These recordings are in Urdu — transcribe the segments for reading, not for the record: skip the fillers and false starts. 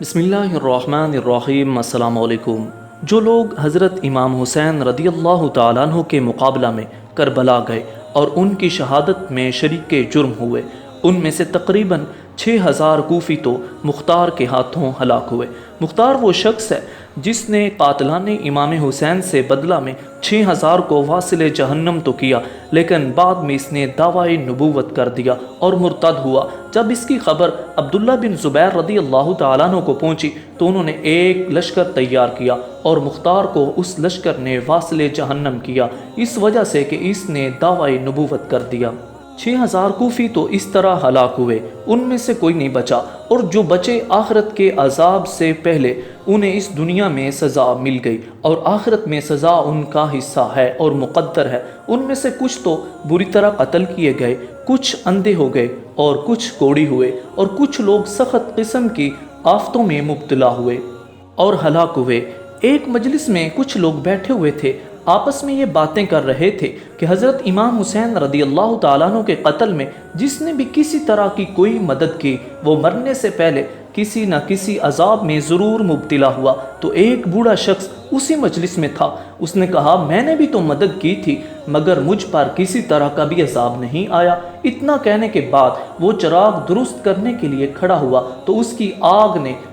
بسم اللہ الرحمن الرحیم۔ السلام علیکم۔ جو لوگ حضرت امام حسین رضی اللہ تعالیٰ عنہ کے مقابلہ میں کربلا گئے اور ان کی شہادت میں شریک جرم ہوئے، ان میں سے تقریباً 6000 کوفی تو مختار کے ہاتھوں ہلاک ہوئے۔ مختار وہ شخص ہے جس نے قاتلان امام حسین سے بدلہ میں 6000 کو واصل جہنم تو کیا، لیکن بعد میں اس نے دعوی نبوت کر دیا اور مرتد ہوا۔ جب اس کی خبر عبداللہ بن زبیر رضی اللہ تعالیٰ عنہ کو پہنچی تو انہوں نے ایک لشکر تیار کیا اور مختار کو اس لشکر نے واصل جہنم کیا، اس وجہ سے کہ اس نے دعوی نبوت کر دیا۔ 6000 کوفی تو اس طرح ہلاک ہوئے، ان میں سے کوئی نہیں بچا، اور جو بچے آخرت کے عذاب سے پہلے انہیں اس دنیا میں سزا مل گئی، اور آخرت میں سزا ان کا حصہ ہے اور مقدر ہے۔ ان میں سے کچھ تو بری طرح قتل کیے گئے، کچھ اندھے ہو گئے اور کچھ کوڑی ہوئے، اور کچھ لوگ سخت قسم کی آفتوں میں مبتلا ہوئے اور ہلاک ہوئے۔ ایک مجلس میں کچھ لوگ بیٹھے ہوئے تھے، آپس میں یہ باتیں کر رہے تھے کہ حضرت امام حسین رضی اللہ تعالیٰ عنہ کے قتل میں جس نے بھی کسی طرح کی کوئی مدد کی، وہ مرنے سے پہلے کسی نہ کسی عذاب میں ضرور مبتلا ہوا۔ تو ایک بوڑھا شخص اسی مجلس میں تھا، اس نے کہا، میں نے بھی تو مدد کی تھی مگر مجھ پر کسی طرح کا بھی عذاب نہیں آیا۔ اتنا کہنے کے بعد وہ چراغ درست کرنے کے لیے کھڑا ہوا تو اس کی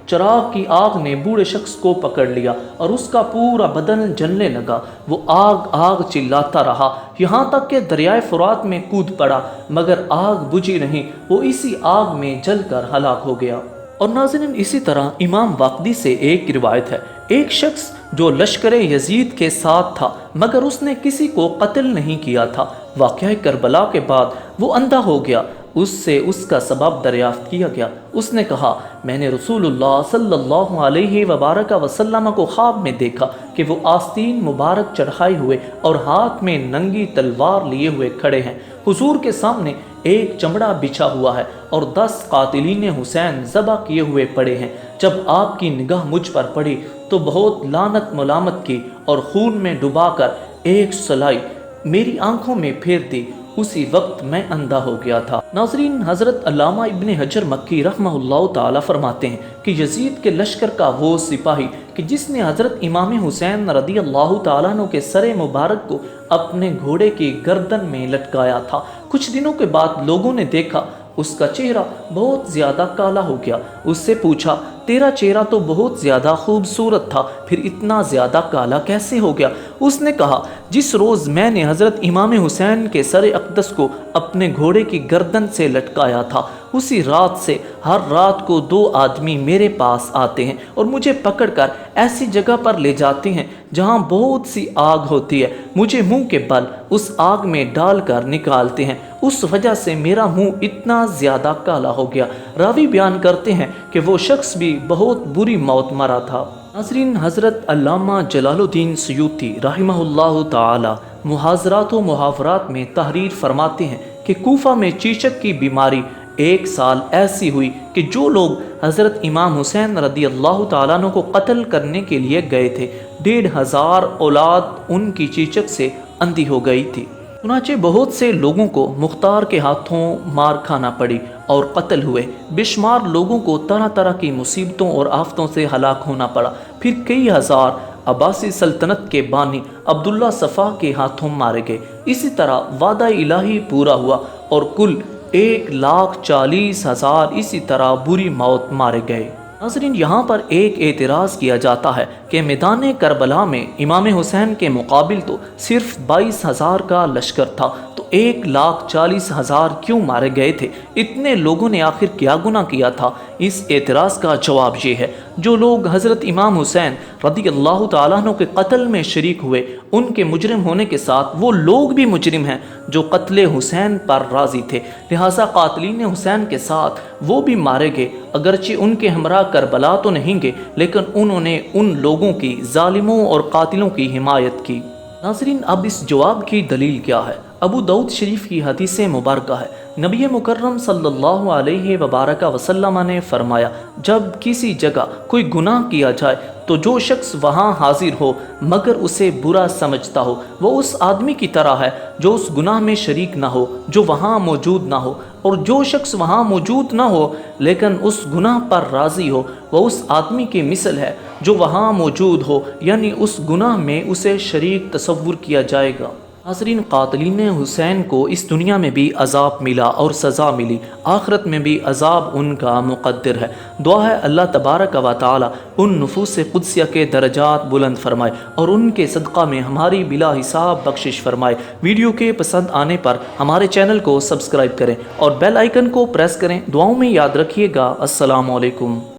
چراغ کی آگ نے بوڑھے شخص کو پکڑ لیا اور اس کا پورا بدن جلنے لگا۔ وہ آگ چلاتا رہا یہاں تک کہ دریائے فرات میں کود پڑا، مگر آگ بجھی نہیں، وہ اسی آگ میں جل کر ہلاک ہو گیا۔ اور ناظرین، اسی طرح امام واقدی سے ایک روایت ہے، ایک شخص جو لشکر یزید کے ساتھ تھا مگر اس نے کسی کو قتل نہیں کیا تھا، واقعہ کربلا کے بعد وہ اندھا ہو گیا، اس سے اس کا سبب دریافت کیا گیا۔ اس نے کہا، میں نے رسول اللہ صلی اللہ علیہ وبارک وسلم کو خواب میں دیکھا کہ وہ آستین مبارک چڑھائے ہوئے اور ہاتھ میں ننگی تلوار لیے ہوئے کھڑے ہیں، حضور کے سامنے ایک چمڑا بچھا ہوا ہے اور 10 قاتلین حسین ذبح کیے ہوئے پڑے ہیں۔ جب آپ کی نگاہ مجھ پر پڑی تو بہت لعنت ملامت کی اور خون میں ڈبا کر ایک سلائی میری آنکھوں میں پھیر دی، اسی وقت میں اندھا ہو گیا تھا۔ ناظرین، حضرت علامہ ابن حجر مکی رحمہ اللہ تعالیٰ فرماتے ہیں کہ یزید کے لشکر کا وہ سپاہی کہ جس نے حضرت امام حسین رضی اللہ تعالیٰ عنہ کے سر مبارک کو اپنے گھوڑے کی گردن میں لٹکایا تھا، کچھ دنوں کے بعد لوگوں نے دیکھا اس کا چہرہ بہت زیادہ کالا ہو گیا۔ اس سے پوچھا، تیرا چہرہ تو بہت زیادہ خوبصورت تھا، پھر اتنا زیادہ کالا کیسے ہو گیا؟ اس نے کہا، جس روز میں نے حضرت امام حسین کے سر اقدس کو اپنے گھوڑے کی گردن سے لٹکایا تھا، اسی رات سے ہر رات کو 2 آدمی میرے پاس آتے ہیں اور مجھے پکڑ کر ایسی جگہ پر لے جاتے ہیں جہاں بہت سی آگ ہوتی ہے، مجھے منہ کے بل اس آگ میں ڈال کر نکالتے ہیں، اس وجہ سے میرا منہ اتنا زیادہ کالا ہو گیا۔ راوی بیان کرتے ہیں کہ وہ شخص بھی بہت بری موت مرا تھا۔ ناظرین، حضرت علامہ جلال الدین سیوطی رحمہ اللہ تعالی محاضرات و محاورات میں تحریر فرماتے ہیں کہ کوفہ میں چیچک کی بیماری 1 سال ایسی ہوئی کہ جو لوگ حضرت امام حسین رضی اللہ تعالیٰ عنہ کو قتل کرنے کے لیے گئے تھے، 1500 اولاد ان کی چیچک سے اندھی ہو گئی تھی۔ چنانچہ بہت سے لوگوں کو مختار کے ہاتھوں مار کھانا پڑی اور قتل ہوئے، بے شمار لوگوں کو طرح طرح کی مصیبتوں اور آفتوں سے ہلاک ہونا پڑا، پھر کئی ہزار عباسی سلطنت کے بانی عبداللہ صفا کے ہاتھوں مارے گئے۔ اسی طرح وعدہ الہی پورا ہوا اور کل 1,40,000 اسی طرح بری موت مارے گئے۔ ناظرین، یہاں پر ایک اعتراض کیا جاتا ہے کہ میدان کربلا میں امام حسین کے مقابل تو صرف 22,000 کا لشکر تھا، تو 1,40,000 کیوں مارے گئے تھے؟ اتنے لوگوں نے آخر کیا گناہ کیا تھا؟ اس اعتراض کا جواب یہ ہے، جو لوگ حضرت امام حسین رضی اللہ تعالیٰ عنہ کے قتل میں شریک ہوئے، ان کے مجرم ہونے کے ساتھ وہ لوگ بھی مجرم ہیں جو قتل حسین پر راضی تھے، لہٰذا قاتلین حسین کے ساتھ وہ بھی مارے گئے، اگرچہ ان کے ہمراہ کربلا تو نہیں گئے، لیکن انہوں نے ان لوگوں کی، ظالموں اور قاتلوں کی حمایت کی۔ ناظرین، اب اس جواب کی دلیل کیا ہے؟ ابو داؤد شریف کی حدیث مبارکہ ہے، نبی مکرم صلی اللہ علیہ وبارک وسلم نے فرمایا، جب کسی جگہ کوئی گناہ کیا جائے تو جو شخص وہاں حاضر ہو مگر اسے برا سمجھتا ہو، وہ اس آدمی کی طرح ہے جو اس گناہ میں شریک نہ ہو، جو وہاں موجود نہ ہو، اور جو شخص وہاں موجود نہ ہو لیکن اس گناہ پر راضی ہو، وہ اس آدمی کی مثل ہے جو وہاں موجود ہو، یعنی اس گناہ میں اسے شریک تصور کیا جائے گا۔ ناظرین، قاتلین حسین کو اس دنیا میں بھی عذاب ملا اور سزا ملی، آخرت میں بھی عذاب ان کا مقدر ہے۔ دعا ہے اللہ تبارک و تعالی ان نفوس قدسیہ کے درجات بلند فرمائے اور ان کے صدقہ میں ہماری بلا حساب بخشش فرمائے۔ ویڈیو کے پسند آنے پر ہمارے چینل کو سبسکرائب کریں اور بیل آئیکن کو پریس کریں۔ دعاؤں میں یاد رکھیے گا۔ السلام علیکم۔